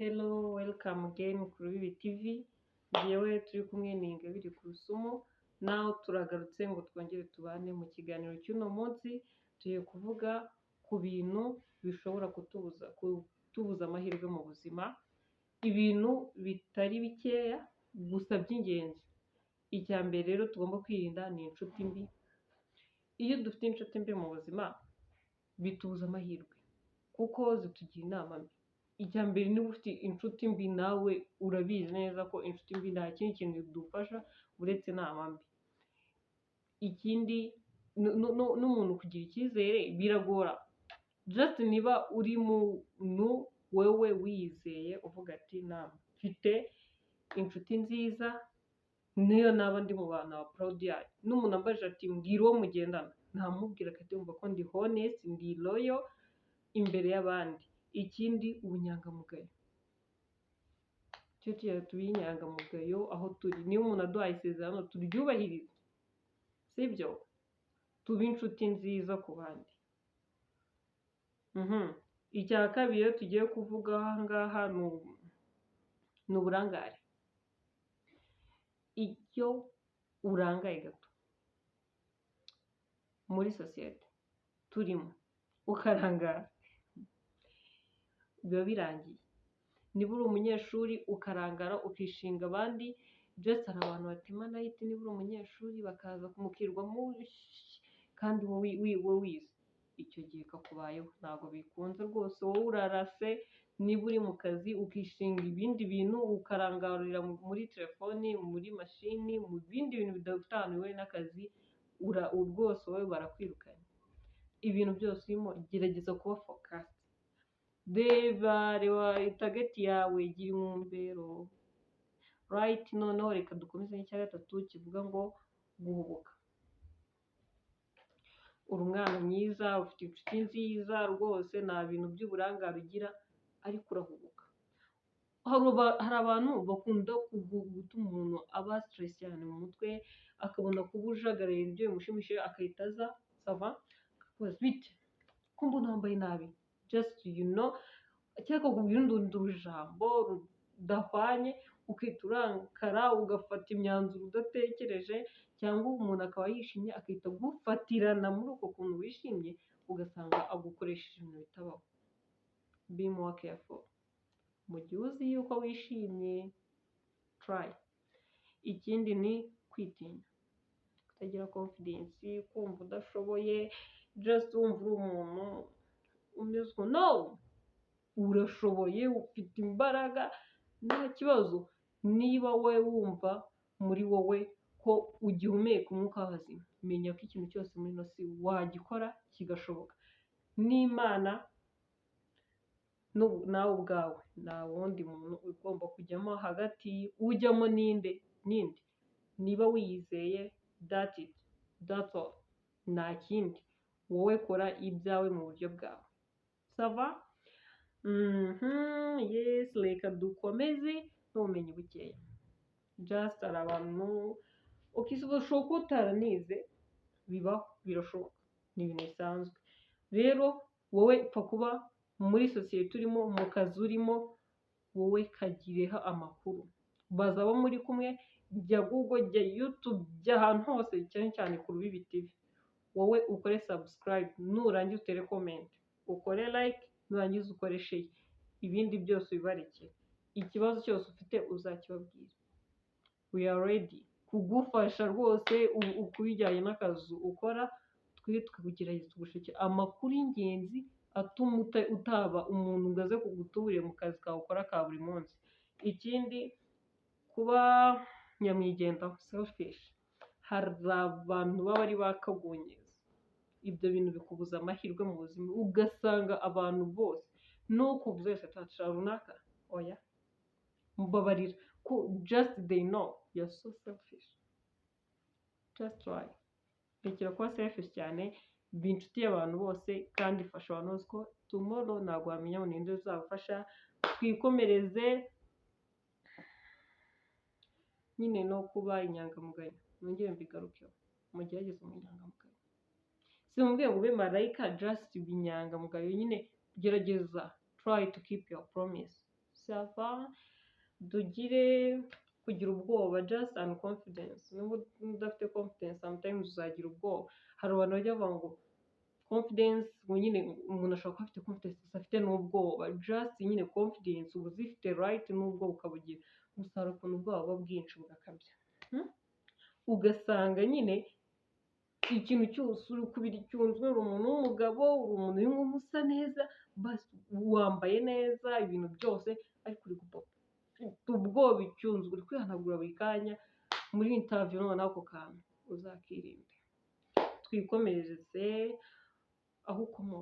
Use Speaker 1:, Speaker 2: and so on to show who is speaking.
Speaker 1: Hello, welcome again kuri Bibi TV. Njyewe turi kumwe ni Ingabire ku rusumo. Now turagarutse ngo twongere tubane mu kiganiro cy'uno munsi. Tugiye kuvuga ku bintu bishobora kutubuza amahirwe mu buzima. Ibintu bitari bikeya gusa by'ingenzi. Icya mbere rero tugomba kwirinda ni inshuti mbi. Iyo dufite inshuti mbi mu buzima bitubuza amahirwe kuko zitugira inama mbi. Icya mbere niba ufite inshuti mbi nawe urabizi neza ko inshuti mbi nta kindi kintu idufasha uretse inama mbi. Ikindi n'umuntu kugira icyizere biragora. Just niba uri muntu wewe wiyizeye uvuga ati mfite inshuti nziza, niyo naba ndi mu bantu ba proud yayo. N'umuntu ambajije ati mbwira uwo mugendana, ntamubwira ati wumva ko ndi honest, ndi loyal imbere y'abandi. Ikindi ubunyangamugayo. Cyo tuba inyangamugayo aho turi. Niyo umuntu aduhaye isezerano turyubahirize. Sibyo? Tuba inshuti nziza ku bandi. Icya kabiri rero tugiye kuvuga aha ngaha ni uburangare. Iyo urangaye gato muri sosiyete turimo ukarangara biba birangiye. Niba uri umunyeshuri ukarangara ukishinga abandi, just hari abantu batema night niba uri umunyeshuri bakaza kumukirwamo kandi wowe wize. Icyo gihe kakubayeho ntabwo bikunze rwose. Wowe urarase niba uri mu kazi ukishinga ibindi bintu ukarangarira muri telefoni, muri mashini, mu bindi bintu bidataniwe n'akazi, rwose wowe barakwirukanye. Ibintu byose urimo gerageza kuba focus. Reba target yawe, gira intumbero. Right, noneho reka dukomeze n'icya gatatu kivuga ngo guhubuka. Uri umwana mwiza, ufite inshuti nziza rwose, nta bintu by'uburangare ugira ariko urahubuka. Hari abantu bakunda gutuma umuntu aba stress cyane mu mutwe, akabona kuba ujagaraye ibyo bimushimishije akahita aza sava akakubaza bite ko mbona wambaye nabi, just cyangwa akakubwira urundi rujambo rudahwanye ukahita urankara ugafata imyanzuro udatekereje, cyangwa umuntu akaba yishimye akahita agufatirana muri uko kuntu wishimye ugasanga agukoresheje ibintu bitabaho. Be more careful. Mu gihe uzi yuko wishimye try. Ikindi ni kwitinya, kutagira confidence, kumva udashoboye, just wumva uri umuntu umeze no, urashoboye, ufite imbaraga, nta kibazo. Niba wowe wumva muri wowe ko ugihumeka umwuka w'abazima, menya ko ikintu cyose muri ino si wagikora kigashoboka. N'Imana nawe ubwawe nta wundi muntu ugomba kujyamo hagati. Ujyamo ninde? Niba wiyizeye that's all. Nta kindi. Wowe kora ibyawe mu buryo bwawe. Sava? Yes, reka dukomeze n'ubumenyi bukeya. Just hari abantu ushobora kuba utaranize, bibaho, birashoboka, ni ibintu bisanzwe. Rero wowe upfa kuba muri sosiyete urimo, mu kazi urimo, wowe kagireho amakuru. Baza abo muri kumwe, jya Google, jya YouTube, jya ahantu hose, cyane cyane kuri Bibi TV. Wowe ukore subscribe, nurangiza utere comment, ukore like, nurangiza ukore share. Ibindi byose ubibarekere. Ikibazo cyose ufite uzakibabwira. We are ready kugufasha rwose ukubijyanye n'akazi ukora. Twe tukakugerageza tugushakira amakuru y'ingenzi atuma utaba umuntu ngo aze kugutuburira mu kazi kawe ukora ka buri munsi. Ikindi, kuba nyamwigendaho, selfish. Hari abantu baba ari bakagonyeza. Ibyo bintu bikubuza amahirwe mu buzima, ugasanga abantu bose nukuvuze wese ataca runaka oya mubabarira ko just they know you're so selfish. Just try. Rekera kuba selfish cyane, be inshuti y'abantu bose kandi ifasha abantu bose ko tomorrow ntabwo wamenya ngo ninde uzabafasha. Twikomereze nyine no kuba inyangamugayo. Nongere mbigarukeho, mugerageze mu inyangamugayo. Simbwiye ngo ube marayika, just be inyangamugayo. Nyine gerageza try to keep your promise. sava dugire kugira ubwoba just and confidence. Niba udafite confidence sometimes uzagira ubwoba. Hari abantu bajya bavuga ngo confidence ngo nyine umuntu ashobora kuba afite confidence gusa afite n'ubwoba, just nyine confidence uba uzifite right n'ubwoba ukabugira, gusa hari ukuntu ubwoba buba bwinshi bugakabya, ugasanga nyine ikintu cyose uri kubira icyunzwe, uri umuntu w'umugabo, uri umuntu w'inkumi usa neza, wambaye neza ibintu byose, ariko uri gupapa ufite ubwoba icyunzwe, uri kwihanagura buri kanya muri interview, noneho ako kantu uzakirinde. Twikomereze aho ukomoka.